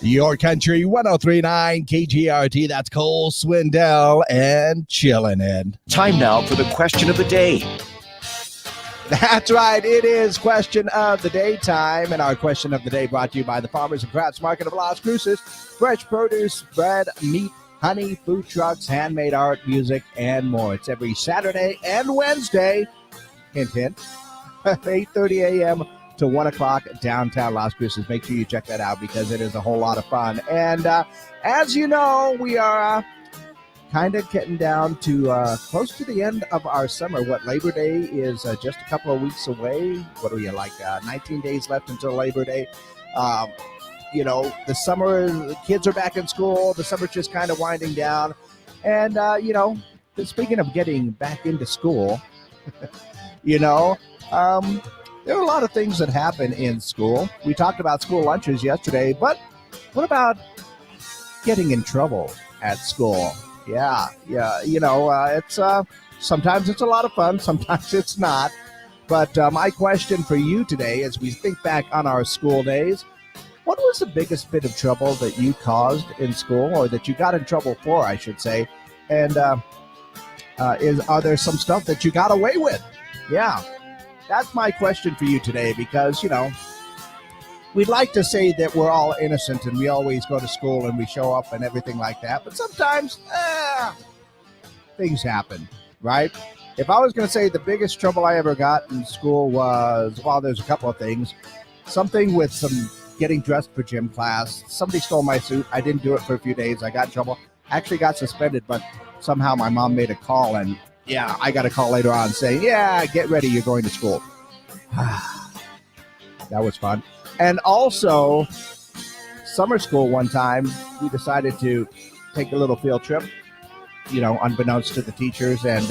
Your Country 1039 KGRT. That's Cole Swindell and chillin' in. Time now for the question of the day. That's right. It is question of the day time. And our question of the day brought to you by the Farmers and Crafts Market of Las Cruces. Fresh produce, bread, meat, honey, food trucks, handmade art, music, and more. It's every Saturday and Wednesday. Hint, hint. 8:30 a.m. to 1 o'clock downtown Las Cruces. Make sure you check that out because it is a whole lot of fun. And as you know, we are kind of getting down to close to the end of our summer. What, Labor Day is just a couple of weeks away. What are you, like 19 days left until Labor Day? The summer, the kids are back in school. The summer's just kind of winding down. And, speaking of getting back into school, there are a lot of things that happen in school. We talked about school lunches yesterday, but what about getting in trouble at school? Yeah. It's sometimes it's a lot of fun, sometimes it's not. But my question for you today, as we think back on our school days, what was the biggest bit of trouble that you caused in school, or that you got in trouble for, I should say? And are there some stuff that you got away with? Yeah, that's my question for you today, because, we'd like to say that we're all innocent and we always go to school and we show up and everything like that. But sometimes things happen, right? If I was going to say the biggest trouble I ever got in school was, well, there's a couple of things. Something with some getting dressed for gym class. Somebody stole my suit. I didn't do it for a few days. I got in trouble. Actually got suspended, but somehow my mom made a call, and I got a call later on saying, get ready, you're going to school. That was fun. And also, summer school one time, we decided to take a little field trip, unbeknownst to the teachers, and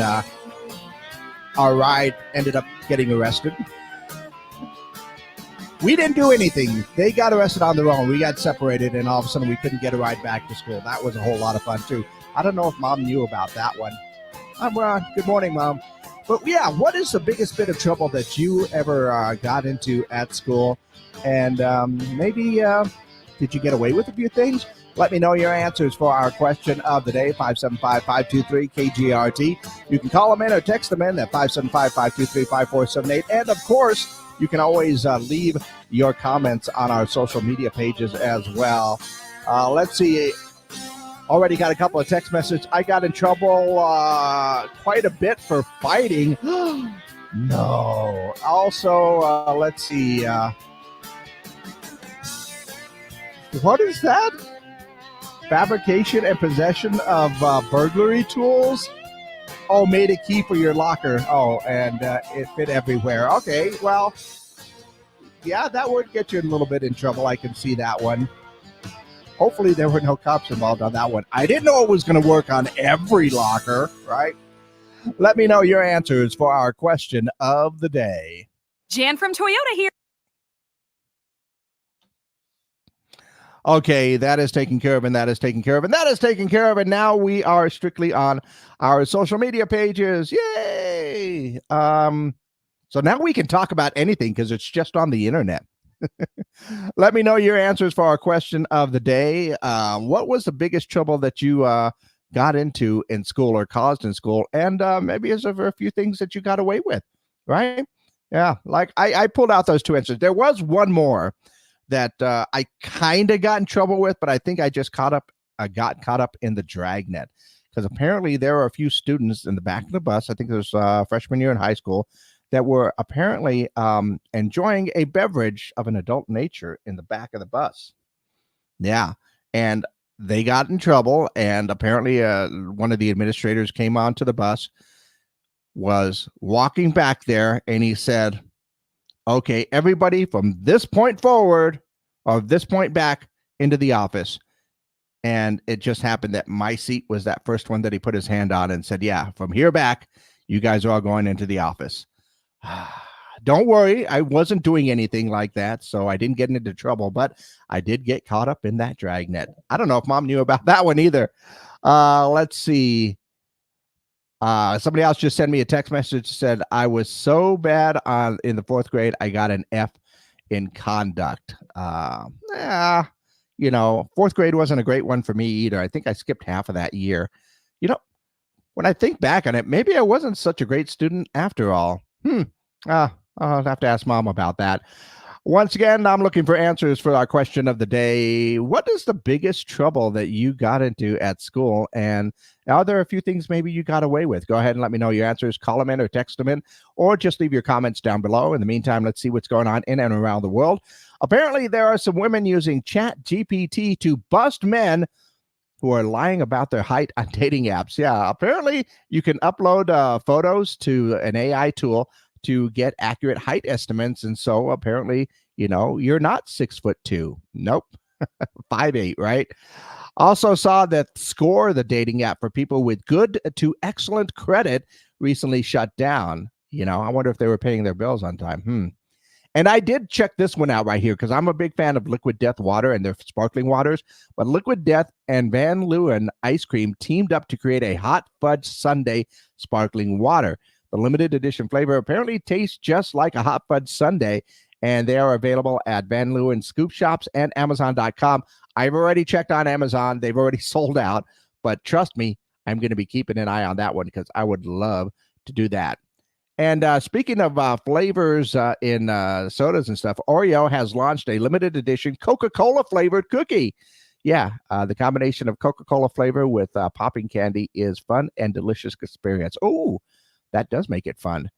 our ride ended up getting arrested. We didn't do anything. They got arrested on their own. We got separated, and all of a sudden we couldn't get a ride back to school. That was a whole lot of fun, too. I don't know if Mom knew about that one. Good morning, Mom. But, what is the biggest bit of trouble that you ever got into at school? And maybe did you get away with a few things? Let me know your answers for our question of the day, 575-523-KGRT. You can call them in or text them in at 575-523-5478. And, of course, you can always leave your comments on our social media pages as well. Let's see. Already got a couple of text messages. I got in trouble quite a bit for fighting. No. Also, let's see. What is that? Fabrication and possession of burglary tools? Oh, made a key for your locker. Oh, and it fit everywhere. Okay, well, that would get you a little bit in trouble. I can see that one. Hopefully there were no cops involved on that one. I didn't know it was going to work on every locker, right? Let me know your answers for our question of the day. Jan from Toyota here. Okay, that is taken care of, and that is taken care of, and that is taken care of, and now we are strictly on our social media pages. Yay! So now we can talk about anything because it's just on the internet. Let me know your answers for our question of the day. What was the biggest trouble that you got into in school or caused in school? And maybe is there a few things that you got away with, right? Yeah, like I pulled out those two answers. There was one more that I kind of got in trouble with, but I think I just got caught up in the dragnet, because apparently there were a few students in the back of the bus. I think it was freshman year in high school, that were apparently enjoying a beverage of an adult nature in the back of the bus. Yeah. And they got in trouble. And apparently one of the administrators came onto the bus, was walking back there, and he said, okay, everybody from this point forward, or this point back, into the office. And it just happened that my seat was that first one that he put his hand on and said, from here back, you guys are all going into the office. Don't worry, I wasn't doing anything like that, so I didn't get into trouble, but I did get caught up in that dragnet. I don't know if Mom knew about that one either. Let's see. Somebody else just sent me a text message, said, I was so bad in the fourth grade, I got an F in conduct. Fourth grade wasn't a great one for me either. I think I skipped half of that year. You know, when I think back on it, maybe I wasn't such a great student after all. I'll have to ask mom about that. Once again, I'm looking for answers for our question of the day. What is the biggest trouble that you got into at school? And are there a few things maybe you got away with? Go ahead and let me know your answers. Call them in or text them in, or just leave your comments down below. In the meantime, let's see what's going on in and around the world. Apparently, there are some women using Chat GPT to bust men who are lying about their height on dating apps. Yeah, apparently you can upload photos to an AI tool to get accurate height estimates. And so apparently, you're not 6'2". Nope. 5'8", right? Also saw that Score, the dating app for people with good to excellent credit, recently shut down. I wonder if they were paying their bills on time. And I did check this one out right here because I'm a big fan of Liquid Death water and their sparkling waters. But Liquid Death and Van Leeuwen ice cream teamed up to create a hot fudge sundae sparkling water. The limited edition flavor apparently tastes just like a hot fudge sundae, and they are available at Van Leeuwen Scoop Shops and Amazon.com. I've already checked on Amazon. They've already sold out, but trust me, I'm going to be keeping an eye on that one because I would love to do that. And speaking of flavors in sodas and stuff, Oreo has launched a limited edition Coca-Cola flavored cookie. Yeah, the combination of Coca-Cola flavor with popping candy is fun and delicious experience. Oh, that does make it fun.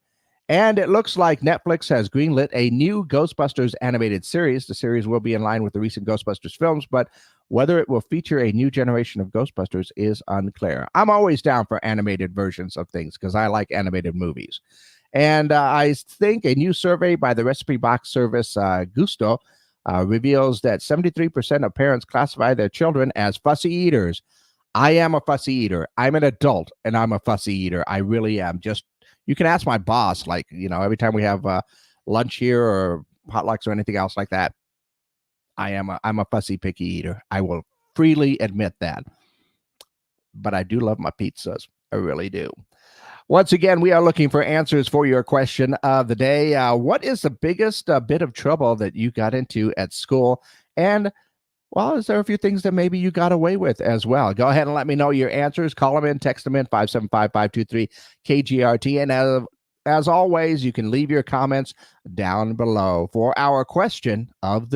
And it looks like Netflix has greenlit a new Ghostbusters animated series. The series will be in line with the recent Ghostbusters films, but whether it will feature a new generation of Ghostbusters is unclear. I'm always down for animated versions of things because I like animated movies. And I think a new survey by the recipe box service Gusto reveals that 73% of parents classify their children as fussy eaters. I am a fussy eater. I'm an adult and I'm a fussy eater. I really am. Just, you can ask my boss, every time we have lunch here or potlucks or anything else like that. I'm a fussy picky eater. I will freely admit that. But I do love my pizzas. I really do. Once again, we are looking for answers for your question of the day. What is the biggest bit of trouble that you got into at school? And, well, is there a few things that maybe you got away with as well? Go ahead and let me know your answers. Call them in, text them in, 575-523-KGRT. And as always, you can leave your comments down below for our question of the